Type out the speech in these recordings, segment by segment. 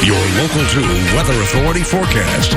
Your Local 2 Weather Authority forecast.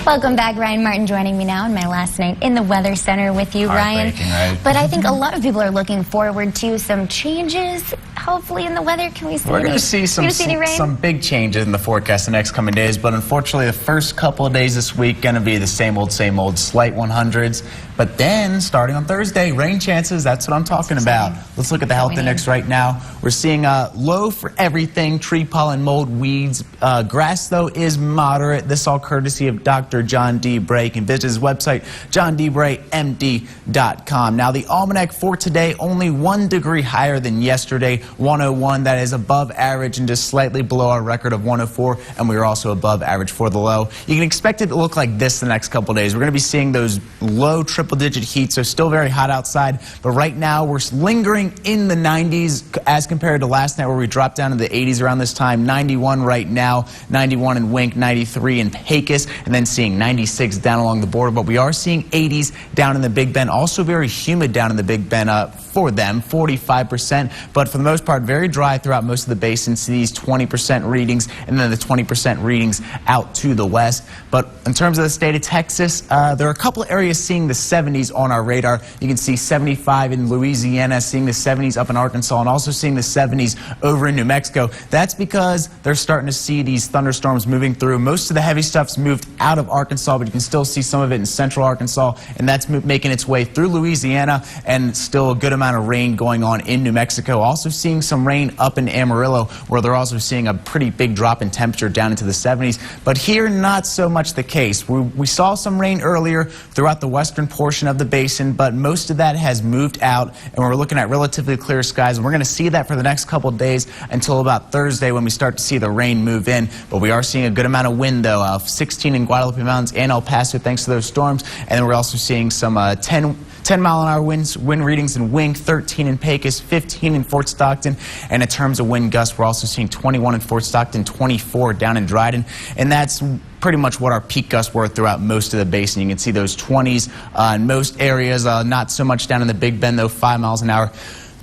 Welcome back. Ryan Martin joining me now in my last night in the Weather Center with you, Ryan. Right? But I think a lot of people are looking forward to some changes, hopefully, in the weather. Can we see We're going to see some big changes in the forecast the next coming days, but unfortunately the first couple of days this week going to be the same old, slight 100s. But then, starting on Thursday, rain chances, that's what I'm talking about. Let's look at the health index right now. We're seeing low for everything, tree pollen, mold, weeds. Grass, though, is moderate. This all courtesy of Dr. John D. Bray. You can visit his website, johndbraymd.com. Now, the almanac for today, only 1 degree higher than yesterday, 101. That is above average and just slightly below our record of 104, and we are also above average for the low. You can expect it to look like this the next couple days. We're going to be seeing those low triple-digit heat, so still very hot outside, but right now we're lingering in the 90s as compared to last night where we dropped down to the 80s around this time. 91 right now, 91 in Wink, 93 in Pecos, and then seeing 96 down along the border, but we are seeing 80s down in the Big Bend. Also very humid down in the Big Bend for them, 45%, but for the most part very dry throughout most of the basin. See these 20% readings and then the 20% readings out to the west. But in terms of the state of Texas, there are a couple of areas seeing the 70s on our radar. You can see 75 in Louisiana, seeing the 70s up in Arkansas, and also seeing the 70s over in New Mexico. That's because they're starting to see these thunderstorms moving through. Most of the heavy stuff's moved out of Arkansas, but you can still see some of it in central Arkansas, and that's making its way through Louisiana, and still a good amount of rain going on in New Mexico. Also seeing some rain up in Amarillo, where they're also seeing a pretty big drop in temperature down into the 70s. But here, not so much the case. We saw some rain earlier throughout the western portion of the basin, but most of that has moved out, and we're looking at relatively clear skies. And we're going to see that for the next couple of days until about Thursday when we start to see the rain move in. But we are seeing a good amount of wind, though, 16 in Guadalupe Mountains and El Paso thanks to those storms. And then we're also seeing some 10-mile-an-hour wind readings in Wink, 13 in Pecos, 15 in Fort Stockton. And in terms of wind gusts, we're also seeing 21 in Fort Stockton, 24 down in Dryden. And that's pretty much what our peak gusts were throughout most of the basin. You can see those 20s in most areas, not so much down in the Big Bend, though, 5 miles an hour.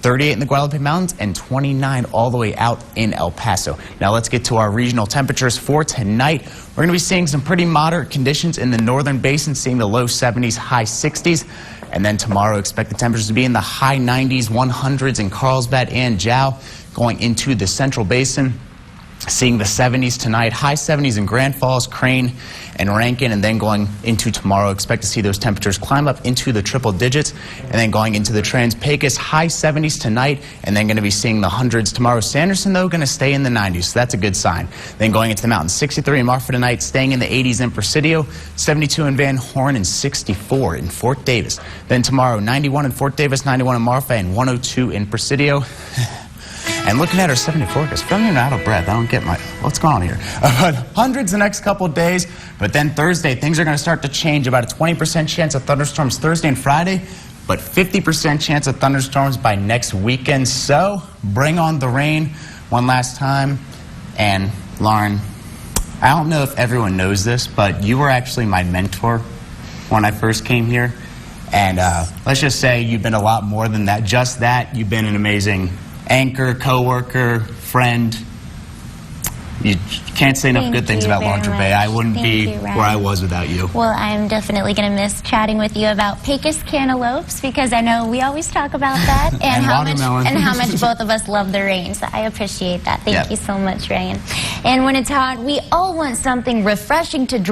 38 in the Guadalupe Mountains and 29 all the way out in El Paso. Now let's get to our regional temperatures for tonight. We're going to be seeing some pretty moderate conditions in the northern basin, seeing the low 70s, high 60s. And then tomorrow, expect the temperatures to be in the high 90s, 100s in Carlsbad and Jow. Going into the central basin, seeing the 70s tonight, high 70s in Grand Falls, Crane, and Rankin, and then going into tomorrow, expect to see those temperatures climb up into the triple digits, and then going into the Trans-Pecos, high 70s tonight, and then going to be seeing the hundreds tomorrow. Sanderson, though, going to stay in the 90s, so that's a good sign. Then going into the mountains, 63 in Marfa tonight, staying in the 80s in Presidio, 72 in Van Horn, and 64 in Fort Davis. Then tomorrow, 91 in Fort Davis, 91 in Marfa, and 102 in Presidio. And looking at our 70 forecast, feeling out of breath. I don't get what's going on here. Hundreds the next couple of days, but then Thursday, things are going to start to change. About a 20% chance of thunderstorms Thursday and Friday, but 50% chance of thunderstorms by next weekend. So bring on the rain one last time. And Lauren, I don't know if everyone knows this, but you were actually my mentor when I first came here. And let's just say you've been a lot more than that. Just that, you've been an amazing anchor, co-worker, friend. You can't say enough good things about Laundry Bay. I wouldn't be where I was without you. Well, I'm definitely going to miss chatting with you about Pecos cantaloupes, because I know we always talk about that and, how much both of us love the rain. So I appreciate that. Thank you so much, Ryan. And when it's hot, we all want something refreshing to drink.